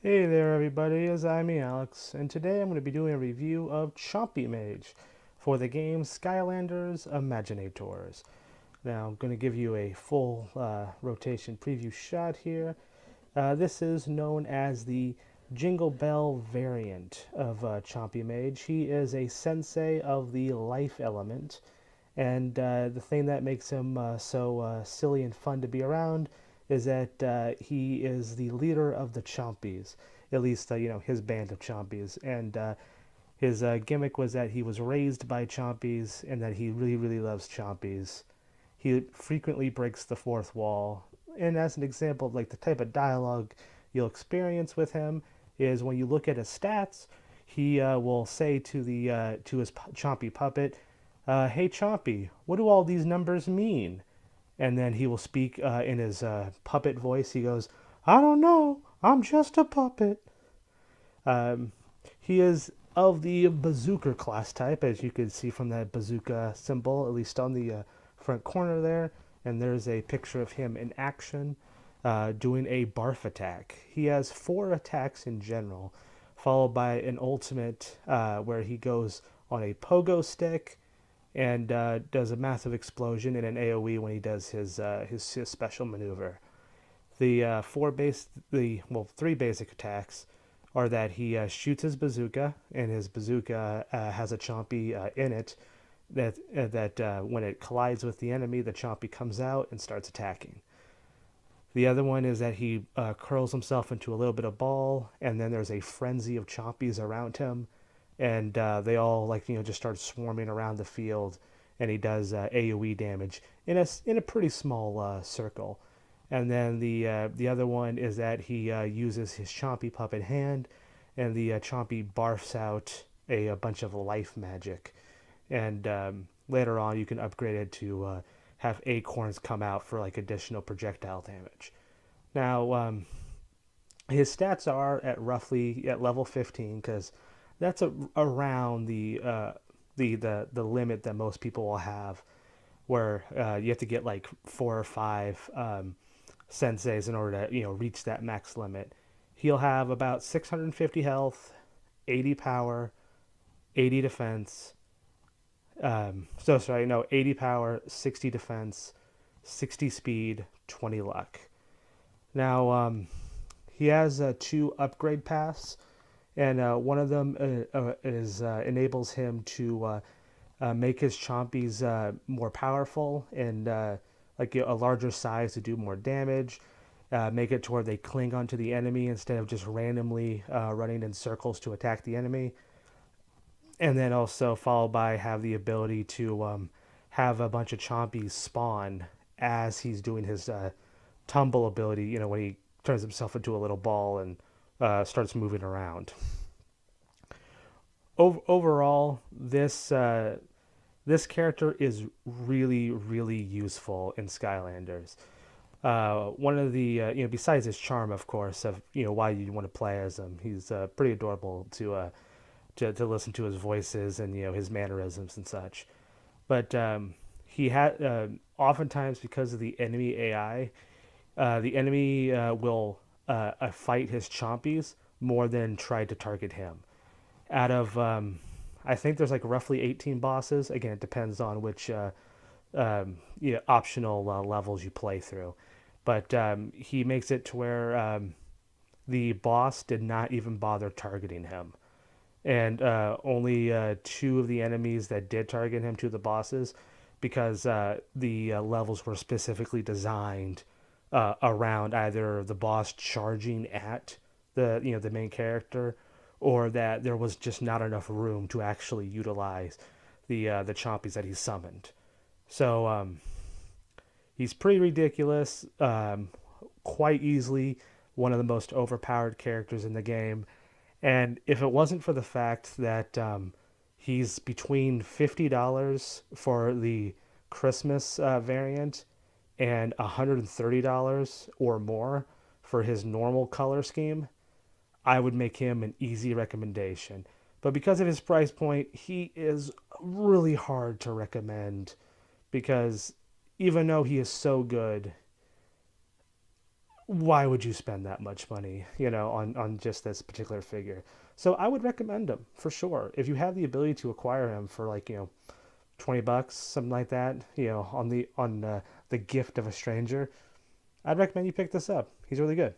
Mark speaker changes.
Speaker 1: Hey there, everybody. It's me, Alex, and today I'm going to be doing a review of Chompy Mage for the game Skylanders Imaginators. Now, I'm going to give you a full rotation preview shot here. This is known as the Jingle Bell variant of Chompy Mage. He is a sensei of the life element, and the thing that makes him so silly and fun to be around is that he is the leader of the Chompies, at least his band of Chompies, and his gimmick was that he was raised by Chompies and that he really really loves Chompies. He frequently breaks the fourth wall, and as an example of like the type of dialogue you'll experience with him is when you look at his stats, he will say to his Chompy puppet, "Hey Chompy, what do all these numbers mean?" And then he will speak in his puppet voice. He goes, "I don't know. I'm just a puppet." Um, he is of the bazooka class type, as you can see from that bazooka symbol, at least on the front corner there. And there's a picture of him in action doing a barf attack. He has four attacks in general, followed by an ultimate where he goes on a pogo stick and does a massive explosion in an AOE when he does his special maneuver. The three basic attacks are that he shoots his bazooka, and his bazooka has a chompy in it. That when it collides with the enemy, the chompy comes out and starts attacking. The other one is that he curls himself into a little bit of ball, and then there's a frenzy of chompies around him, and they all just start swarming around the field, and he does AOE damage in a pretty small circle. And then the other one is that he uses his Chompy puppet hand, and the Chompy barfs out a bunch of life magic. And later on, you can upgrade it to have acorns come out for like additional projectile damage. Now, his stats are at roughly at level 15 because that's around the limit that most people will have, where you have to get like four or five senseis in order to reach that max limit. He'll have about 650 health, 80 power, 80 defense. So sorry, no, 80 power, 60 defense, 60 speed, 20 luck. Now he has two upgrade paths, and one of them is enables him to make his chompies more powerful and like a larger size to do more damage. Make it to where they cling onto the enemy instead of just randomly running in circles to attack the enemy. And then also followed by have the ability to have a bunch of chompies spawn as he's doing his tumble ability. When he turns himself into a little ball and starts moving around. Overall, this character is really, really useful in Skylanders. One of the besides his charm, of course, of why you want to play as him, he's pretty adorable to listen to his voices and his mannerisms and such. But he had oftentimes because of the enemy AI, the enemy will fight his chompies more than try to target him. Out of I think there's like roughly 18 bosses. Again, it depends on which optional levels you play through. But he makes it to where the boss did not even bother targeting him. And only two of the enemies that did target him, two of the bosses, because the levels were specifically designed around either the boss charging at the main character, or that there was just not enough room to actually utilize the chompies that he summoned. So he's pretty ridiculous. Quite easily one of the most overpowered characters in the game. And if it wasn't for the fact that he's between $50 for the Christmas variant and $130 or more for his normal color scheme, I would make him an easy recommendation. But because of his price point, he is really hard to recommend because even though he is so good, why would you spend that much money, on just this particular figure? So I would recommend him for sure. If you have the ability to acquire him for like, $20, something like that, on the gift of a stranger, I'd recommend you pick this up. He's really good.